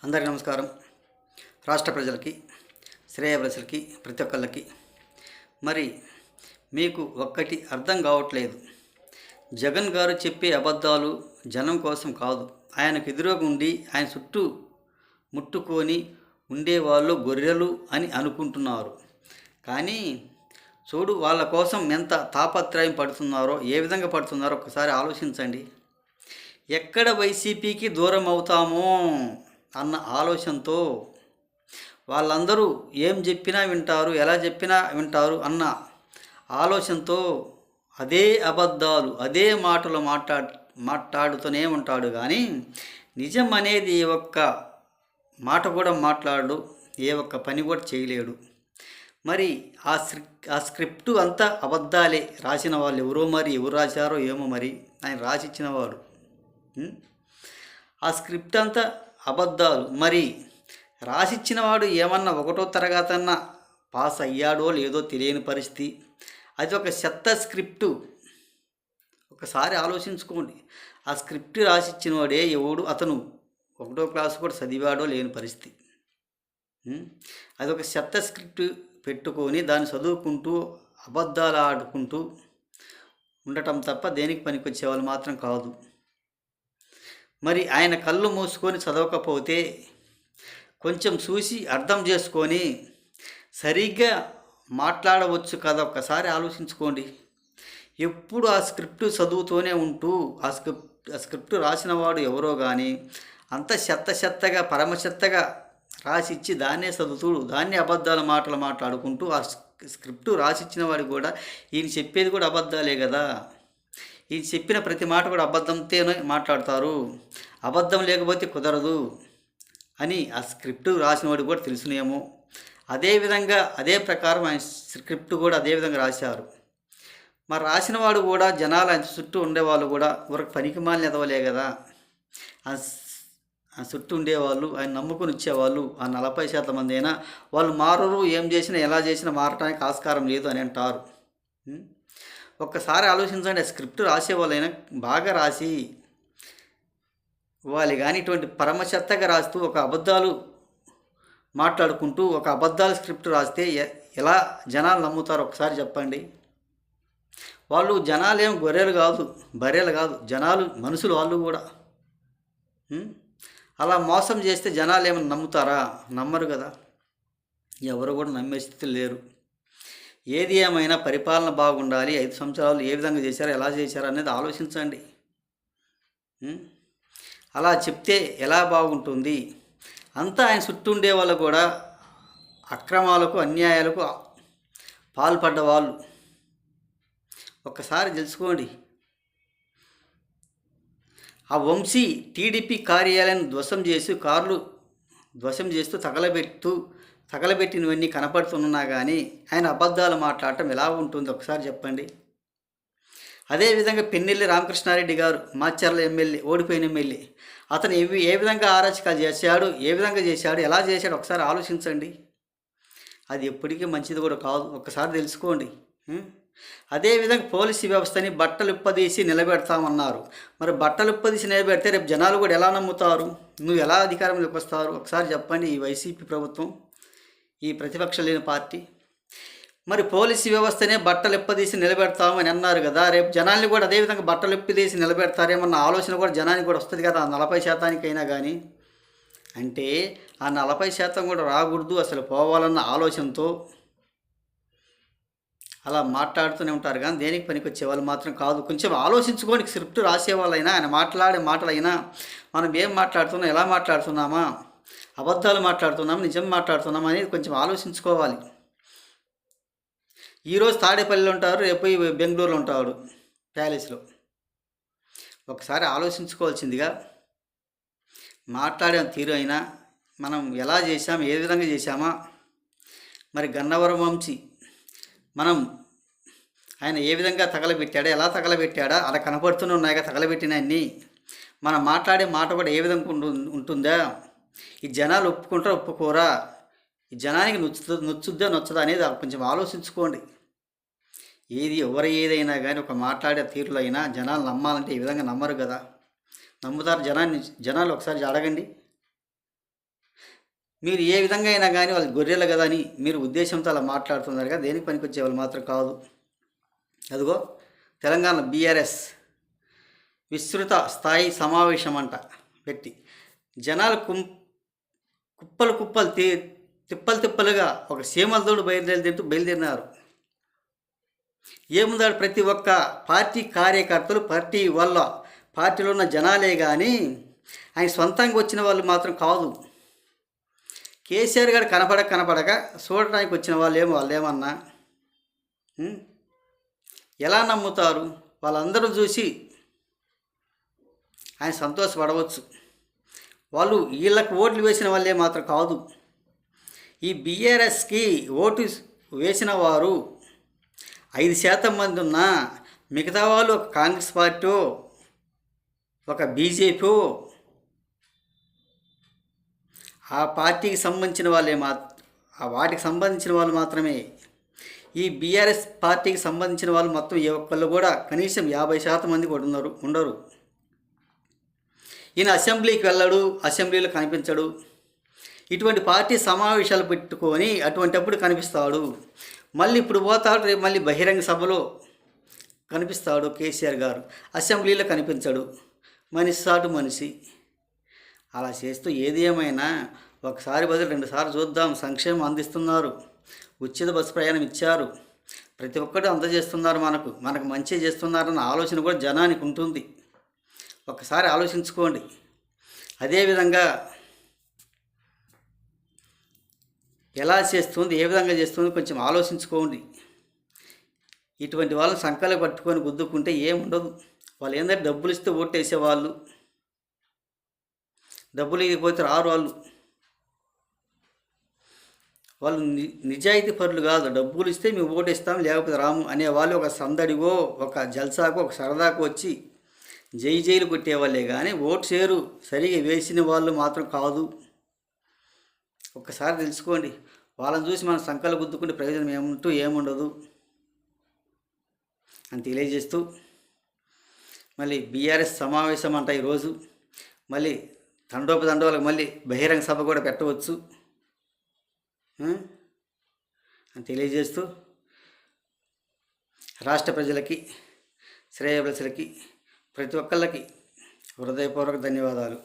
అందరికీ నమస్కారం. రాష్ట్ర ప్రజలకి, శ్రేయభిలాషులకి, ప్రతి ఒక్కళ్ళకి మరి మీకు ఒక్కటి అర్థం కావట్లేదు. జగన్ గారు చెప్పే అబద్ధాలు జనం కోసం కాదు, ఆయనకు ఎదురుగా ఉండి ఆయన చుట్టూ ముట్టుకొని ఉండేవాళ్ళు గొర్రెలు అని అనుకుంటున్నారు. కానీ చూడు, వాళ్ళ కోసం ఎంత తాపత్రయం పడుతున్నారో, ఏ విధంగా పడుతున్నారో ఒకసారి ఆలోచించండి. ఎక్కడ వైసీపీకి దూరం అవుతామో అన్న ఆలోచనతో వాళ్ళందరూ ఏం చెప్పినా వింటారు, ఎలా చెప్పినా వింటారు అన్న ఆలోచనతో అదే అబద్ధాలు, అదే మాటలు మాట్లాడుతూనే ఉంటాడు. కానీ నిజం అనేది ఏ ఒక్క మాట కూడా మాట్లాడు, ఏ ఒక్క పని కూడా చేయలేడు. మరి ఆ స్క్రిప్టు అంతా అబద్ధాలే. రాసిన వాళ్ళు ఎవరో, మరి ఎవరు రాశారో ఏమో, మరి ఆయన రాసిచ్చినవాడు. ఆ స్క్రిప్ట్ అంతా అబద్ధాలు. మరి రాసిచ్చినవాడు ఏమన్నా ఒకటో తరగతన్నా పాస్ అయ్యాడో లేదో తెలియని పరిస్థితి. అది ఒక చెత్త స్క్రిప్టు. ఒకసారి ఆలోచించుకోండి. ఆ స్క్రిప్ట్ రాసిచ్చినవాడే ఎవడు, అతను ఒకటో క్లాసు కూడా చదివాడో లేని పరిస్థితి. అది ఒక చెత్త స్క్రిప్ట్ పెట్టుకొని దాన్ని చదువుకుంటూ అబద్ధాలు ఆడుకుంటూ ఉండటం తప్ప దేనికి పనికొచ్చే వాళ్ళు మాత్రం కాదు. మరి ఆయన కళ్ళు మూసుకొని చదవకపోతే కొంచెం చూసి అర్థం చేసుకొని సరిగ్గా మాట్లాడవచ్చు కదా. ఒక్కసారి ఆలోచించుకోండి. ఎప్పుడు ఆ స్క్రిప్ట్ చదువుతూనే ఉంటూ ఆ స్క్రిప్ట్ రాసిన వాడు ఎవరో కానీ అంత చెత్తగా పరమచెత్తగా రాసిచ్చి దాన్నే చదువుతూ దాన్ని అబద్ధాల మాటలు మాట్లాడుకుంటూ ఆ స్క్రిప్ట్ రాసిచ్చిన వాడు కూడా ఈయన చెప్పేది కూడా అబద్ధాలే కదా. ఈ చెప్పిన ప్రతి మాట కూడా అబద్ధంతోనే మాట్లాడతారు, అబద్ధం లేకపోతే కుదరదు అని ఆ స్క్రిప్ట్ రాసినవాడు కూడా తెలుసునేమో. అదేవిధంగా అదే ప్రకారం ఆయన స్క్రిప్ట్ కూడా అదేవిధంగా రాశారు. మరి రాసినవాడు కూడా జనాలు ఆయన చుట్టూ ఉండేవాళ్ళు కూడా ఊరికి పనికిమాలిన ఎదవలే కదా. ఆ చుట్టూ ఉండేవాళ్ళు, ఆయన నమ్ముకుని వచ్చేవాళ్ళు ఆ 40% మంది అయినా వాళ్ళు మారరు. ఏం చేసినా ఎలా చేసినా మారటానికి ఆస్కారం లేదు అని అంటారు. ఒక్కసారి ఆలోచించండి. ఆ స్క్రిప్ట్ రాసేవాళ్ళైనా బాగా రాసి ఇవ్వాలి. కానీ ఇటువంటి పరమచెత్తగా రాస్తూ ఒక అబద్ధాలు మాట్లాడుకుంటూ ఒక అబద్ధాల స్క్రిప్ట్ రాస్తే ఎలా జనాలు నమ్ముతారు ఒకసారి చెప్పండి. వాళ్ళు జనాలు ఏం గొర్రెలు కాదు, బర్రెలు కాదు, జనాలు మనుషులు వాళ్ళు కూడా. అలా మోసం చేస్తే జనాలు ఏమైనా నమ్ముతారా? నమ్మరు కదా. ఎవరు కూడా నమ్మే స్థితి లేరు. ఏది ఏమైనా పరిపాలన బాగుండాలి. 5 సంవత్సరాలు ఏ విధంగా చేశారో, ఎలా చేశారో అనేది ఆలోచించండి. అలా చెప్తే ఎలా బాగుంటుంది? అంతా ఆయన చుట్టూ ఉండే వాళ్ళు కూడా అక్రమాలకు, అన్యాయాలకు పాల్పడ్డ వాళ్ళు. ఒక్కసారి తెలుసుకోండి. ఆ వంశీ టీడీపీ కార్యాలయాన్ని ధ్వంసం చేసి కార్లు ధ్వంసం చేస్తూ తగలబెట్టినవన్నీ కనపడుతున్నా కానీ ఆయన అబద్ధాలు మాట్లాడటం ఎలా ఉంటుంది ఒకసారి చెప్పండి. అదేవిధంగా పెన్నెల్లి రామకృష్ణారెడ్డి గారు, మాచర్ల ఎమ్మెల్యే, ఓడిపోయిన ఎమ్మెల్యే, అతను ఏ విధంగా అరాచకాలు చేశాడు, ఏ విధంగా చేశాడు, ఎలా చేశాడు ఒకసారి ఆలోచించండి. అది ఎప్పటికీ మంచిది కూడా కాదు. ఒక్కసారి తెలుసుకోండి. అదేవిధంగా పోలీసు వ్యవస్థని బట్టలు ఇప్పదీసి నిలబెడతామన్నారు. మరి బట్టలు ఇప్పదీసి నిలబెడితే రేపు జనాలు కూడా ఎలా నమ్ముతారు? నువ్వు ఎలా అధికారంలోకి వస్తారు ఒకసారి చెప్పండి. ఈ వైసీపీ ప్రభుత్వం, ఈ ప్రతిపక్షం లేని పార్టీ మరి పోలీసు వ్యవస్థనే బట్టలు ఇప్పదీసి నిలబెడతామని అన్నారు కదా. రేపు జనాల్ని కూడా అదేవిధంగా బట్టలు ఇప్పదీసి నిలబెడతారేమన్న ఆలోచన కూడా జనానికి కూడా వస్తుంది కదా. 40%అయినా కానీ అంటే ఆ 40% కూడా రాకూడదు, అసలు పోవాలన్న ఆలోచనతో అలా మాట్లాడుతూనే ఉంటారు. కానీ దేనికి పనికి వచ్చేవాళ్ళు మాత్రం కాదు. కొంచెం ఆలోచించుకొని స్క్రిప్ట్ రాసేవాళ్ళైనా, ఆయన మాట్లాడే మాటలైనా మనం ఏం మాట్లాడుతున్నాం, ఎలా మాట్లాడుతున్నామా, అబద్ధాలు మాట్లాడుతున్నామా, నిజం మాట్లాడుతున్నామా అనేది కొంచెం ఆలోచించుకోవాలి. ఈరోజు తాడేపల్లిలో ఉంటారు, రేపు బెంగళూరులో ఉంటాడు ప్యాలెస్లో. ఒకసారి ఆలోచించుకోవాల్సిందిగా మాట్లాడే తీరు అయినా మనం ఎలా చేశాం, ఏ విధంగా చేశామా. మరి గన్నవరం వంశీ మనం ఆయన ఏ విధంగా తగలబెట్టాడా, ఎలా తగలబెట్టాడా, అలా కనపడుతూనే ఉన్నాయిగా తగలబెట్టినన్ని. మనం మాట్లాడే మాట కూడా ఏ విధంగా ఉంటుందా, ఈ జనాలు ఒప్పుకుంటారా ఒప్పుకోరా, ఈ జనానికి నచ్చుద్దా నచ్చదా అనేది కొంచెం ఆలోచించుకోండి. ఎవరు ఏదైనా కానీ ఒక మాట్లాడే తీరులో అయినా జనాలు నమ్మాలంటే ఈ విధంగా నమ్మరు కదా. నమ్ముతారు జనాలు ఒకసారి అడగండి. మీరు ఏ విధంగా అయినా కానీ వాళ్ళు గొర్రెలు కదా అని మీరు ఉద్దేశంతో అలా మాట్లాడుతున్నారు కదా, దేనికి పనికొచ్చే వాళ్ళు మాత్రం కాదు. అదిగో తెలంగాణ బీఆర్ఎస్ విస్తృత స్థాయి సమావేశం అంట పెట్టి జనాలు కుప్పలు కుప్పలు తిప్పలు తిప్పలుగా ఒక సీమలతోడు బయలుదేరినారు. ఏముందాడు, ప్రతి ఒక్క పార్టీ కార్యకర్తలు పార్టీలో ఉన్న జనాలే కానీ ఆయన సొంతంగా వచ్చిన వాళ్ళు మాత్రం కాదు. కేసీఆర్ గారు కనపడక చూడటానికి వచ్చిన వాళ్ళేమన్నా ఎలా నమ్ముతారు? వాళ్ళందరూ చూసి ఆయన సంతోషపడవచ్చు. వాళ్ళు వీళ్ళకి ఓట్లు వేసిన వాళ్ళే మాత్రం కాదు. ఈ బీఆర్ఎస్కి ఓటు వేసిన వారు 5% మంది ఉన్నా మిగతా వాళ్ళు ఒక కాంగ్రెస్ పార్టీ, ఒక బీజేపీ, ఆ పార్టీకి సంబంధించిన వాటికి సంబంధించిన వాళ్ళు మాత్రమే. ఈ బీఆర్ఎస్ పార్టీకి సంబంధించిన వాళ్ళు మొత్తం ఏ ఒక్కళ్ళు కూడా కనీసం 50% మంది కూడా ఉండరు. ఈయన అసెంబ్లీకి వెళ్ళడు, అసెంబ్లీలో కనిపించడు. ఇటువంటి పార్టీ సమావేశాలు పెట్టుకొని అటువంటిప్పుడు కనిపిస్తాడు. మళ్ళీ ఇప్పుడు పోతాడు, రేపు మళ్ళీ బహిరంగ సభలో కనిపిస్తాడు కేసీఆర్ గారు. అసెంబ్లీలో కనిపించడు. మనిషి అలా చేస్తూ ఏది ఏమైనా ఒకసారి బదులు 2 సార్లు చూద్దాం. సంక్షేమం అందిస్తున్నారు, ఉచిత బస్సు ప్రయాణం ఇచ్చారు, ప్రతి ఒక్కటి అందజేస్తున్నారు, మనకు మంచి చేస్తున్నారన్న ఆలోచన కూడా జనానికి ఉంటుంది. ఒకసారి ఆలోచించుకోండి. అదేవిధంగా ఎలా చేస్తుంది, ఏ విధంగా చేస్తుంది కొంచెం ఆలోచించుకోండి. ఇటువంటి వాళ్ళని సంకలు పట్టుకొని గుద్దుకుంటే ఏముండదు. వాళ్ళు ఏంటంటే డబ్బులు ఇస్తే ఓటేసేవాళ్ళు, డబ్బులు ఇవ్వకపోతే రారు. వాళ్ళు నిజాయితీ పరులు కాదు. డబ్బులు ఇస్తే మేము ఓటేస్తాం, లేకపోతే రాము అనేవాళ్ళు ఒక సందడిగో, ఒక జల్సాకో, ఒక సరదాకు వచ్చి జైలు కొట్టేవాళ్ళే కానీ ఓటు షేరు సరిగా వేసిన వాళ్ళు మాత్రం కాదు. ఒక్కసారి తెలుసుకోండి. వాళ్ళని చూసి మనం సంకలు గుద్దుకుంటే ప్రయోజనం ఏముండదు అని తెలియజేస్తూ, మళ్ళీ బీఆర్ఎస్ సమావేశం అంట ఈరోజు. మళ్ళీ తండోపతండోలకు మళ్ళీ బహిరంగ సభ కూడా పెట్టవచ్చు అని తెలియజేస్తూ, రాష్ట్ర ప్రజలకి, శ్రేయోభిలాషులకి, ప్రతి ఒక్కళ్ళకి హృదయపూర్వక ధన్యవాదాలు.